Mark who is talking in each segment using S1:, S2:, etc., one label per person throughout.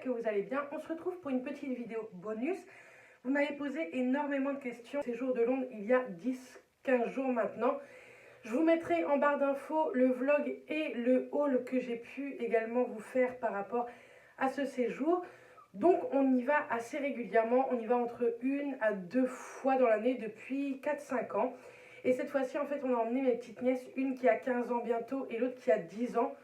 S1: que vous allez bien. On se retrouve pour une petite vidéo bonus. Vous m'avez posé énormément de questions. Séjour de Londres il y a 10-15 jours maintenant. Je vous mettrai en barre d'infos le vlog et le haul que j'ai pu également vous faire par rapport à ce séjour. Donc on y va assez régulièrement, on y va entre 1 à 2 fois dans l'année depuis 4-5 ans. Et cette fois-ci en fait on a emmené mes petites nièces, une qui a 15 ans bientôt et l'autre qui a 10 ans.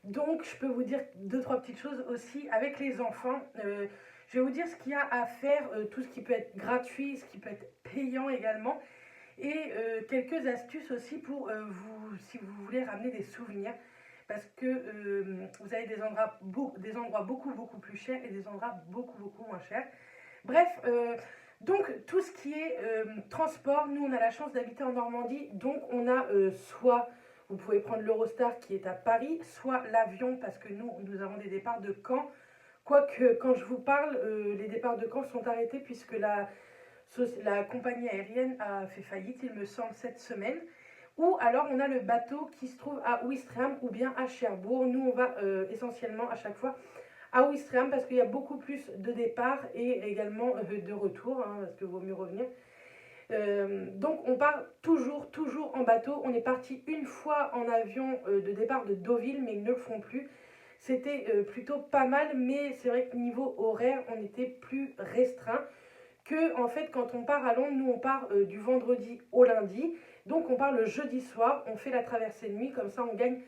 S1: Donc je peux vous dire 2-3 petites choses aussi avec les enfants. Je vais vous dire ce qu'il y a à faire, tout ce qui peut être gratuit, ce qui peut être payant également. Et quelques astuces aussi pour vous, si vous voulez ramener des souvenirs. Parce que vous avez des endroits beaucoup plus chers et des endroits beaucoup moins chers. Bref, donc tout ce qui est transport, nous on a la chance d'habiter en Normandie. Donc on a soit, vous pouvez prendre l'Eurostar qui est à Paris, soit l'avion parce que nous avons des départs de Caen. Quoique quand je vous parle, les départs de Caen sont arrêtés puisque la compagnie aérienne a fait faillite, il me semble, cette semaine. Ou alors on a le bateau qui se trouve à Ouistreham ou bien à Cherbourg. Nous on va essentiellement à chaque fois à Ouistreham parce qu'il y a beaucoup plus de départs et également de retour, hein, parce qu'il vaut mieux revenir. Donc on part toujours en bateau. On est parti une fois en avion de départ de Deauville, mais ils ne le font plus. C'était plutôt pas mal, mais c'est vrai que niveau horaire, on était plus restreint. Que en fait quand on part à Londres, nous on part du vendredi au lundi, donc on part le jeudi soir, on fait la traversée de nuit, comme ça on gagne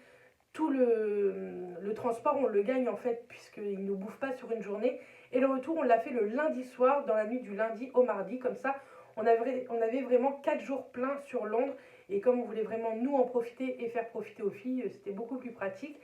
S1: tout le transport, on le gagne en fait puisqu'il ne nous bouffe pas sur une journée, et le retour on l'a fait le lundi soir, dans la nuit du lundi au mardi, comme ça on avait vraiment 4 jours pleins sur Londres, et comme on voulait vraiment nous en profiter et faire profiter aux filles, c'était beaucoup plus pratique.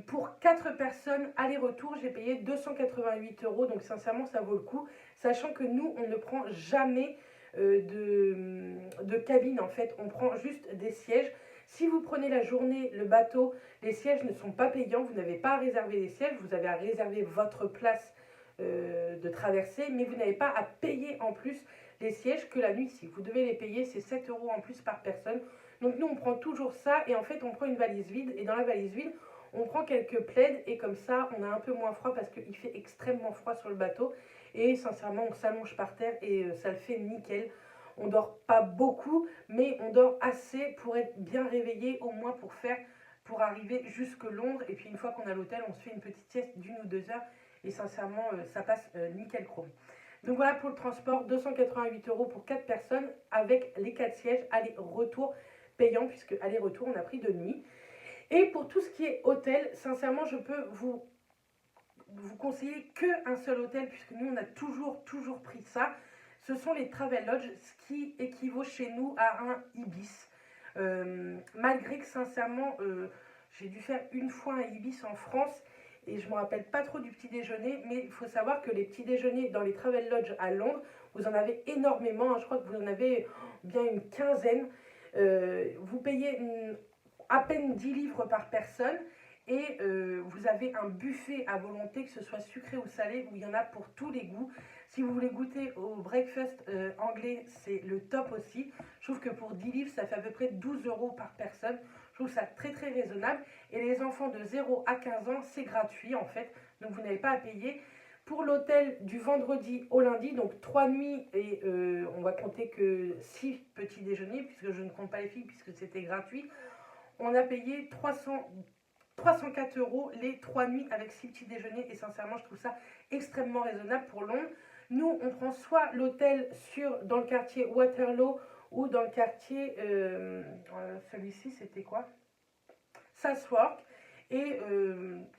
S1: Pour 4 personnes aller-retour, j'ai payé 288 €, donc sincèrement ça vaut le coup, sachant que nous on ne prend jamais de cabine en fait, on prend juste des sièges. Si vous prenez la journée, le bateau, les sièges ne sont pas payants, vous n'avez pas à réserver les sièges, vous avez à réserver votre place de traversée, mais vous n'avez pas à payer en plus les sièges que la nuit. Si vous devez les payer, c'est 7 € en plus par personne. Donc nous on prend toujours ça, et en fait on prend une valise vide, et dans la valise vide on prend quelques plaids, et comme ça on a un peu moins froid parce qu'il fait extrêmement froid sur le bateau. Et sincèrement on s'allonge par terre et ça le fait nickel. On dort pas beaucoup, mais on dort assez pour être bien réveillé, au moins pour arriver jusque Londres. Et puis une fois qu'on a l'hôtel, on se fait une petite sieste d'1 ou 2 heures, et sincèrement ça passe nickel chrome. Donc voilà pour le transport, 288 € pour 4 personnes avec les 4 sièges, aller-retour payant, puisque aller-retour on a pris de nuit. Et pour tout ce qui est hôtel, sincèrement je peux vous conseiller qu'un seul hôtel, puisque nous on a toujours pris ça. Ce sont les Travel Lodge, ce qui équivaut chez nous à un Ibis. Malgré que sincèrement, j'ai dû faire une fois un Ibis en France, et je ne me rappelle pas trop du petit déjeuner, mais il faut savoir que les petits déjeuners dans les Travel Lodge à Londres, vous en avez énormément, hein, je crois que vous en avez bien une quinzaine. Vous payez à peine 10 livres par personne, et vous avez un buffet à volonté, que ce soit sucré ou salé, où il y en a pour tous les goûts. Si vous voulez goûter au breakfast anglais, c'est le top aussi. Je trouve que pour 10 livres, ça fait à peu près 12 € par personne. Je trouve ça très raisonnable. Et les enfants de 0 à 15 ans, c'est gratuit en fait. Donc vous n'avez pas à payer. Pour l'hôtel du vendredi au lundi, donc 3 nuits, et on va compter que 6 petits déjeuners, puisque je ne compte pas les filles, puisque c'était gratuit. On a payé 304 € les 3 nuits avec 6 petits déjeuners, et sincèrement je trouve ça extrêmement raisonnable pour Londres. Nous on prend soit l'hôtel dans le quartier Waterloo, ou dans le quartier, celui-ci c'était quoi, Southwark, et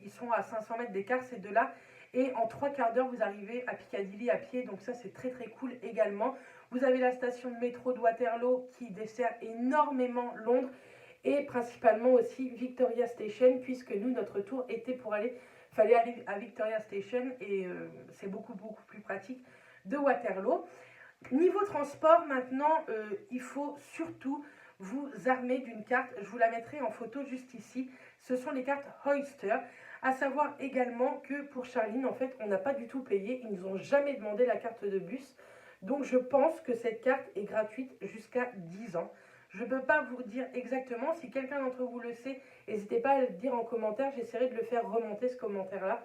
S1: ils sont à 500 mètres d'écart ces deux-là, et en 3 quarts d'heure vous arrivez à Piccadilly à pied, donc ça c'est très cool également. Vous avez la station de métro de Waterloo qui dessert énormément Londres, et principalement aussi Victoria Station, puisque nous notre tour était fallait aller à Victoria Station, et c'est beaucoup plus pratique de Waterloo. Niveau transport maintenant, il faut surtout vous armer d'une carte, je vous la mettrai en photo juste ici. Ce sont les cartes Oyster. À savoir également que pour Charline, en fait, on n'a pas du tout payé, ils nous ont jamais demandé la carte de bus. Donc je pense que cette carte est gratuite jusqu'à 10 ans. Je ne peux pas vous dire exactement. Si quelqu'un d'entre vous le sait, n'hésitez pas à le dire en commentaire. J'essaierai de le faire remonter, ce commentaire-là.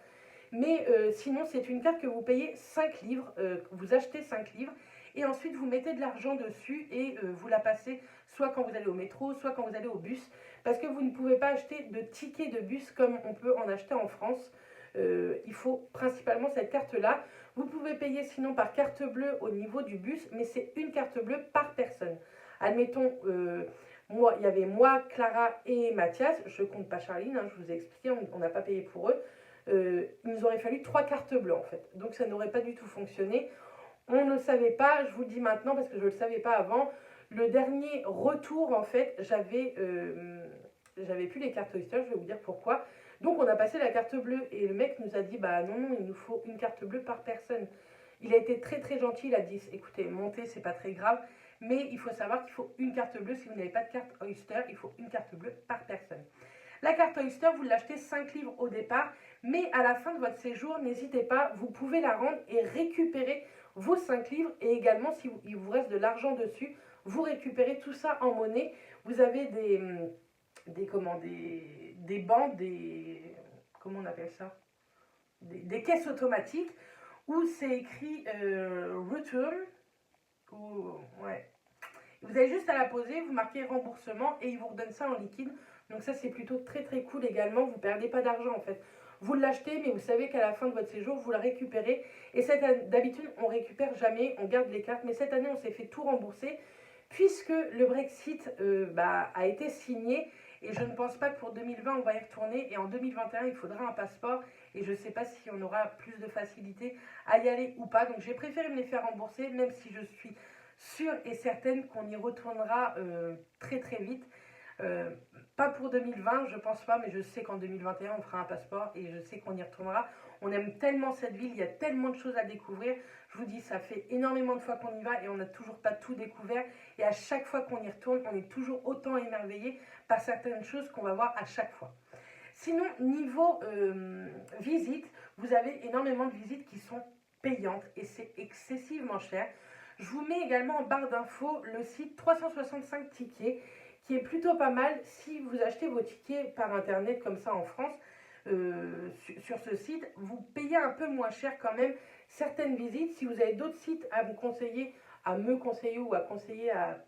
S1: Mais sinon, c'est une carte que vous payez 5 livres, vous achetez 5 livres, et ensuite vous mettez de l'argent dessus et vous la passez soit quand vous allez au métro, soit quand vous allez au bus, parce que vous ne pouvez pas acheter de tickets de bus comme on peut en acheter en France. Il faut principalement cette carte-là. Vous pouvez payer sinon par carte bleue au niveau du bus, mais c'est une carte bleue par personne. Admettons, moi, il y avait moi, Clara et Mathias, je compte pas Charline, hein, je vous ai expliqué, on n'a pas payé pour eux. Il nous aurait fallu 3 cartes bleues en fait, donc ça n'aurait pas du tout fonctionné. On ne le savait pas, je vous le dis maintenant parce que je ne le savais pas avant. Le dernier retour, en fait, j'avais plus les cartes Oyster, je vais vous dire pourquoi. Donc on a passé la carte bleue et le mec nous a dit, bah non, non, il nous faut une carte bleue par personne. Il a été très très gentil, il a dit, écoutez, montez, c'est pas très grave, mais il faut savoir qu'il faut une carte bleue. Si vous n'avez pas de carte Oyster, il faut une carte bleue par personne. La carte Oyster, vous l'achetez 5 livres au départ, mais à la fin de votre séjour, n'hésitez pas, vous pouvez la rendre et récupérer vos 5 livres, et également si il vous reste de l'argent dessus, vous récupérez tout ça en monnaie. Vous avez des banques, comment on appelle ça, des caisses automatiques où c'est écrit return, ou, ouais. Vous avez juste à la poser, vous marquez remboursement et ils vous redonnent ça en liquide. Donc ça c'est plutôt très très cool également, vous ne perdez pas d'argent en fait. Vous l'achetez, mais vous savez qu'à la fin de votre séjour, vous la récupérez. Et d'habitude, on ne récupère jamais, on garde les cartes. Mais cette année, on s'est fait tout rembourser puisque le Brexit a été signé. Et je ne pense pas que pour 2020, on va y retourner. Et en 2021, il faudra un passeport. Et je ne sais pas si on aura plus de facilité à y aller ou pas. Donc j'ai préféré me les faire rembourser, même si je suis sûre et certaine qu'on y retournera très très vite. Pas pour 2020, je pense pas, mais je sais qu'en 2021, on fera un passeport et je sais qu'on y retournera. On aime tellement cette ville, il y a tellement de choses à découvrir. Je vous dis, ça fait énormément de fois qu'on y va et on n'a toujours pas tout découvert. Et à chaque fois qu'on y retourne, on est toujours autant émerveillé par certaines choses qu'on va voir à chaque fois. Sinon, niveau visite, vous avez énormément de visites qui sont payantes et c'est excessivement cher. Je vous mets également en barre d'infos le site 365 tickets qui est plutôt pas mal si vous achetez vos tickets par internet comme ça en France. Sur ce site, vous payez un peu moins cher quand même certaines visites. Si vous avez d'autres sites à vous conseiller, à me conseiller ou à conseiller à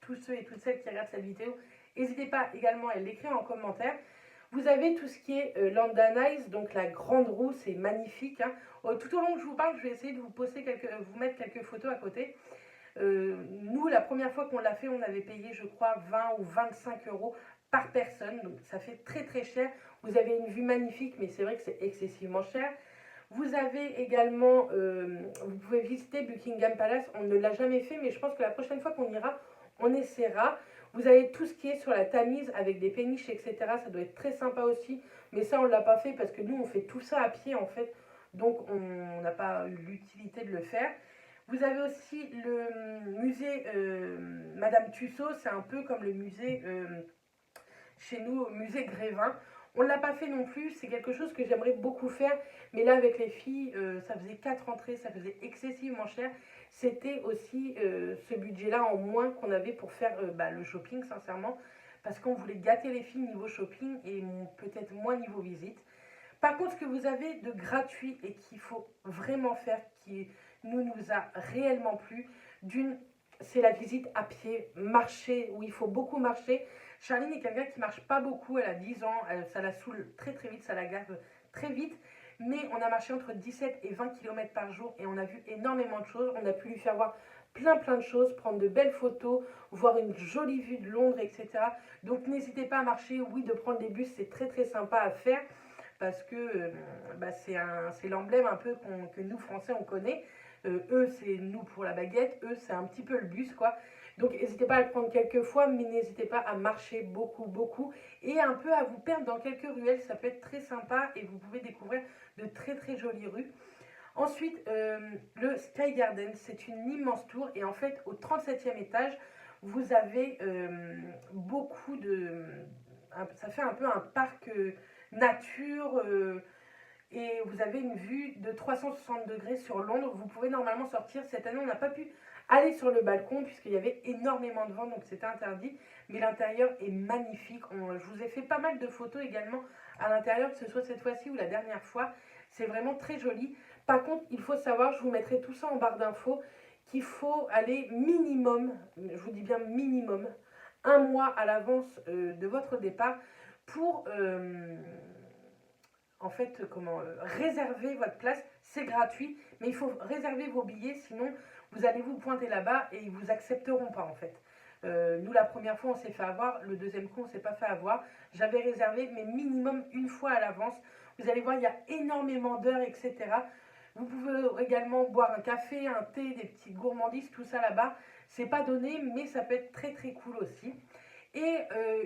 S1: tous ceux et toutes celles qui regardent cette vidéo, n'hésitez pas également à l'écrire en commentaire. Vous avez tout ce qui est London Eyes, donc la grande roue, c'est magnifique. Hein. Tout au long que je vous parle, je vais essayer de vous mettre quelques photos à côté. Nous, la première fois qu'on l'a fait, on avait payé, je crois, 20 ou 25 euros par personne. Donc ça fait très très cher. Vous avez une vue magnifique, mais c'est vrai que c'est excessivement cher. Vous avez également, vous pouvez visiter Buckingham Palace. On ne l'a jamais fait, mais je pense que la prochaine fois qu'on ira, on essaiera. Vous avez tout ce qui est sur la Tamise avec des péniches, etc. Ça doit être très sympa aussi. Mais ça, on ne l'a pas fait parce que nous, on fait tout ça à pied en fait. Donc on n'a pas eu l'utilité de le faire. Vous avez aussi le musée Madame Tussaud, c'est un peu comme le musée chez nous, musée Grévin. On ne l'a pas fait non plus, c'est quelque chose que j'aimerais beaucoup faire, mais là avec les filles, ça faisait 4 entrées, ça faisait excessivement cher. C'était aussi ce budget-là en moins qu'on avait pour faire le shopping, sincèrement, parce qu'on voulait gâter les filles niveau shopping et peut-être moins niveau visite. Par contre, ce que vous avez de gratuit et qu'il faut vraiment faire, qui nous a réellement plu, c'est la visite à pied, marcher, où il faut beaucoup marcher. Charline est quelqu'un qui marche pas beaucoup, elle a 10 ans, ça la saoule très très vite, ça la gave très vite. Mais on a marché entre 17 et 20 km par jour et on a vu énormément de choses. On a pu lui faire voir plein de choses, prendre de belles photos, voir une jolie vue de Londres, etc. Donc n'hésitez pas à marcher, oui, de prendre des bus, c'est très très sympa à faire parce que c'est l'emblème un peu que nous Français on connaît. Eux c'est nous pour la baguette, eux c'est un petit peu le bus quoi. Donc n'hésitez pas à le prendre quelques fois, mais n'hésitez pas à marcher beaucoup et un peu à vous perdre dans quelques ruelles, ça peut être très sympa et vous pouvez découvrir de très très jolies rues. Ensuite, le Sky Garden, c'est une immense tour et en fait au 37e étage, vous avez beaucoup de... Ça fait un peu un parc nature et vous avez une vue de 360 degrés sur Londres. Vous pouvez normalement sortir. Cette année, on n'a pas pu aller sur le balcon puisqu'il y avait énormément de vent, donc c'était interdit. Mais l'intérieur est magnifique. Je vous ai fait pas mal de photos également à l'intérieur, que ce soit cette fois-ci ou la dernière fois. C'est vraiment très joli. Par contre, il faut savoir, je vous mettrai tout ça en barre d'infos, qu'il faut aller minimum, je vous dis bien minimum, un mois à l'avance de votre départ pour en fait réserver votre place. C'est gratuit, mais il faut réserver vos billets, sinon vous allez vous pointer là-bas et ils vous accepteront pas en fait. Nous, la première fois, on s'est fait avoir. Le deuxième coup, on s'est pas fait avoir. J'avais réservé, mais minimum une fois à l'avance. Vous allez voir, il y a énormément d'heures, etc. Vous pouvez également boire un café, un thé, des petites gourmandises, tout ça là-bas. C'est pas donné, mais ça peut être très très cool aussi. Et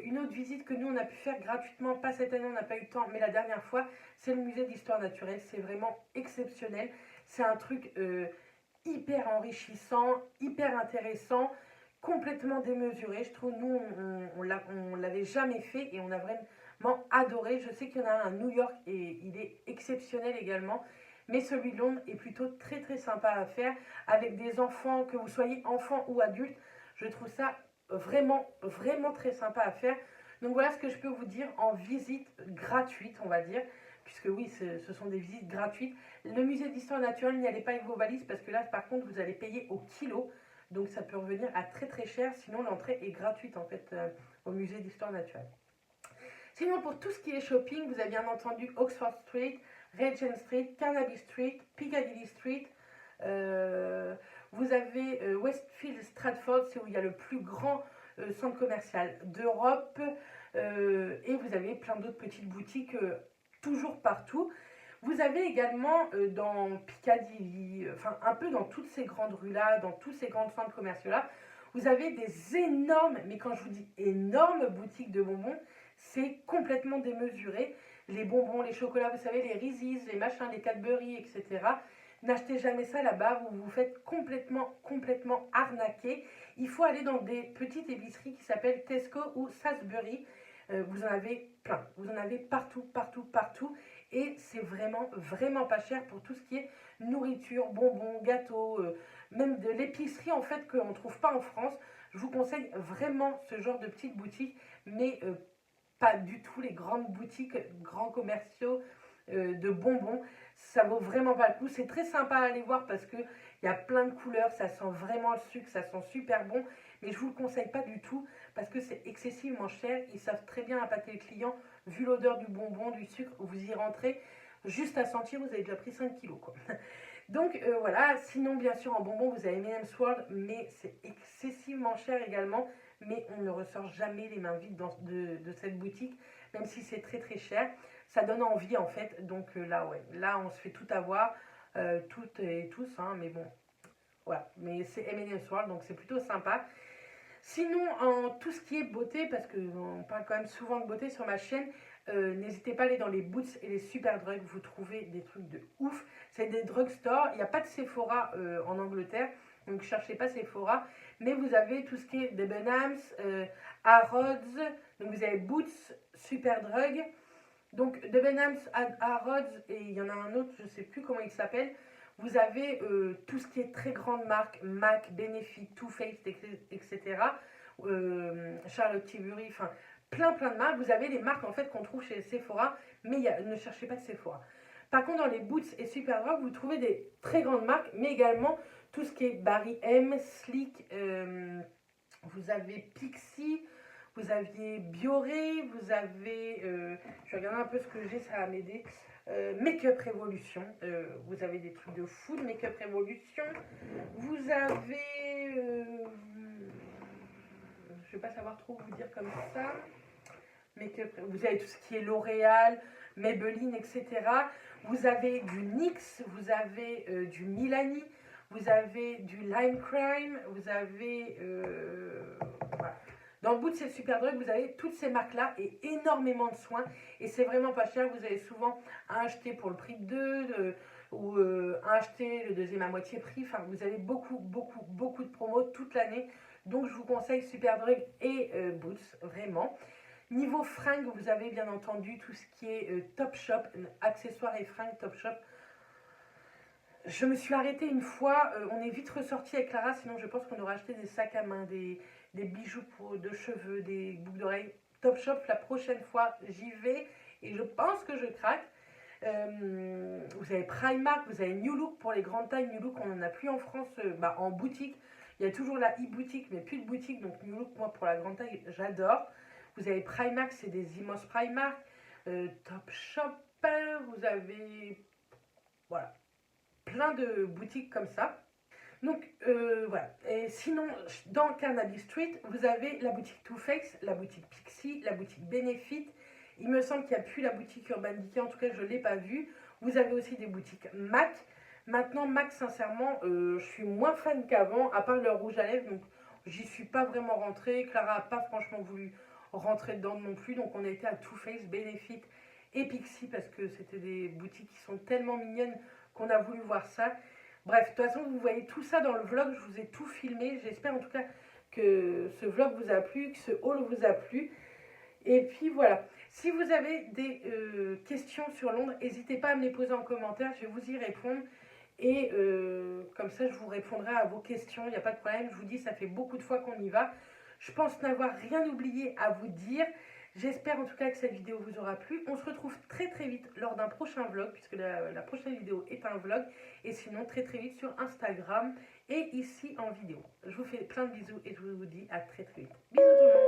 S1: une autre visite que nous, on a pu faire gratuitement, pas cette année, on n'a pas eu le temps, mais la dernière fois, c'est le musée d'histoire naturelle. C'est vraiment exceptionnel. C'est un truc hyper enrichissant, hyper intéressant, complètement démesuré. Je trouve, nous, on l'avait jamais fait et on a vraiment adoré. Je sais qu'il y en a un à New York et il est exceptionnel également. Mais celui de Londres est plutôt très très sympa à faire avec des enfants, que vous soyez enfant ou adulte. Je trouve ça vraiment vraiment très sympa à faire. Donc voilà ce que je peux vous dire en visite gratuite, on va dire, puisque oui, ce sont des visites gratuites. Le musée d'histoire naturelle, n'y allez pas avec vos valises parce que là, par contre, vous allez payer au kilo. Donc ça peut revenir à très très cher. Sinon, l'entrée est gratuite en fait au musée d'histoire naturelle. Sinon, pour tout ce qui est shopping, vous avez bien entendu Oxford Street, Regent Street, Carnaby Street, Piccadilly Street. Vous avez Westfield Stratford, c'est où il y a le plus grand centre commercial d'Europe. Et vous avez plein d'autres petites boutiques toujours partout. Vous avez également dans Piccadilly, enfin un peu dans toutes ces grandes rues-là, dans tous ces grands centres commerciaux-là, vous avez des énormes, mais quand je vous dis énormes boutiques de bonbons, c'est complètement démesuré. Les bonbons, les chocolats, vous savez, les Reese's, les machins, les Cadbury, etc. N'achetez jamais ça là-bas, vous vous faites complètement arnaquer. Il faut aller dans des petites épiceries qui s'appellent Tesco ou Sainsbury. Vous en avez plein, vous en avez partout. Et c'est vraiment pas cher pour tout ce qui est nourriture, bonbons, gâteaux, même de l'épicerie en fait qu'on ne trouve pas en France. Je vous conseille vraiment ce genre de petites boutiques, mais pas du tout les grandes boutiques, grands commerciaux de bonbons. Ça vaut vraiment pas le coup. C'est très sympa à aller voir parce qu'il y a plein de couleurs, ça sent vraiment le sucre, ça sent super bon. Mais je vous le conseille pas du tout parce que c'est excessivement cher. Ils savent très bien appâter le client. Vu l'odeur du bonbon, du sucre, vous y rentrez, juste à sentir, vous avez déjà pris 5 kilos quoi. Donc voilà, sinon bien sûr en bonbon vous avez M&M's World, mais c'est excessivement cher également, mais on ne ressort jamais les mains vides de cette boutique, même si c'est très très cher. Ça donne envie en fait, donc là ouais, là on se fait tout avoir, toutes et tous, hein, mais bon, voilà, mais c'est M&M's World, donc c'est plutôt sympa. Sinon, en tout ce qui est beauté, parce qu'on parle quand même souvent de beauté sur ma chaîne, n'hésitez pas à aller dans les Boots et les Super Drugs, vous trouvez des trucs de ouf. C'est des drugstores, il n'y a pas de Sephora en Angleterre, donc cherchez pas Sephora, mais vous avez tout ce qui est Debenhams, Harrods, donc vous avez Boots, Super Drug, donc Debenhams, Harrods, et il y en a un autre, je ne sais plus comment il s'appelle. Vous avez tout ce qui est très grande marque, MAC, Benefit, Too Faced, etc. Charlotte Tilbury, enfin plein de marques. Vous avez les marques en fait qu'on trouve chez Sephora, mais ne cherchez pas de Sephora. Par contre, dans les Boots et Superdrug, vous trouvez des très grandes marques, mais également tout ce qui est Barry M, Sleek, vous avez Pixie, vous aviez Bioré, vous avez, je vais regarder un peu ce que j'ai, ça va m'aider. Make-up Révolution, vous avez des trucs de fou de Make-up Révolution. Vous avez, je vais pas savoir trop vous dire comme ça. Vous avez tout ce qui est L'Oréal, Maybelline, etc. Vous avez du NYX, vous avez du Milani, vous avez du Lime Crime, vous avez, voilà. Dans le bout de ces Superdrug, vous avez toutes ces marques-là et énormément de soins. Et c'est vraiment pas cher. Vous avez souvent un acheté pour le prix de deux ou un acheté le deuxième à moitié prix. Enfin, vous avez beaucoup de promos toute l'année. Donc, je vous conseille Superdrug et Boots, vraiment. Niveau fringues, vous avez bien entendu tout ce qui est Topshop, accessoires et fringues Topshop. Je me suis arrêtée une fois. On est vite ressorti avec Clara. Sinon, je pense qu'on aurait acheté des sacs à main, des bijoux de cheveux, des boucles d'oreilles. Topshop, la prochaine fois, j'y vais et je pense que je craque. Vous avez Primark, vous avez New Look pour les grandes tailles. New Look, on n'en a plus en France, en boutique. Il y a toujours la e-boutique, mais plus de boutique. Donc New Look, moi, pour la grande taille, j'adore. Vous avez Primark, c'est des immenses Primark. Topshop, vous avez... Voilà, plein de boutiques comme ça. Donc voilà. Et sinon, dans Carnaby Street, vous avez la boutique Too Faced, la boutique Pixie, la boutique Benefit. Il me semble qu'il n'y a plus la boutique Urban Decay, en tout cas je ne l'ai pas vue. Vous avez aussi des boutiques MAC. Maintenant, MAC, sincèrement, je suis moins fan qu'avant, à part leur rouge à lèvres. Donc j'y suis pas vraiment rentrée. Clara n'a pas franchement voulu rentrer dedans non plus. Donc on a été à Too Faced, Benefit et Pixie parce que c'était des boutiques qui sont tellement mignonnes qu'on a voulu voir ça. Bref, de toute façon, vous voyez tout ça dans le vlog. Je vous ai tout filmé. J'espère en tout cas que ce vlog vous a plu, que ce haul vous a plu. Et puis voilà. Si vous avez des questions sur Londres, n'hésitez pas à me les poser en commentaire. Je vais vous y répondre. Et comme ça, je vous répondrai à vos questions. Il n'y a pas de problème. Je vous dis, ça fait beaucoup de fois qu'on y va. Je pense n'avoir rien oublié à vous dire. J'espère en tout cas que cette vidéo vous aura plu. On se retrouve très très vite lors d'un prochain vlog, puisque la prochaine vidéo est un vlog. Et sinon très très vite sur Instagram et ici en vidéo. Je vous fais plein de bisous et je vous dis à très très vite. Bisous tout le monde.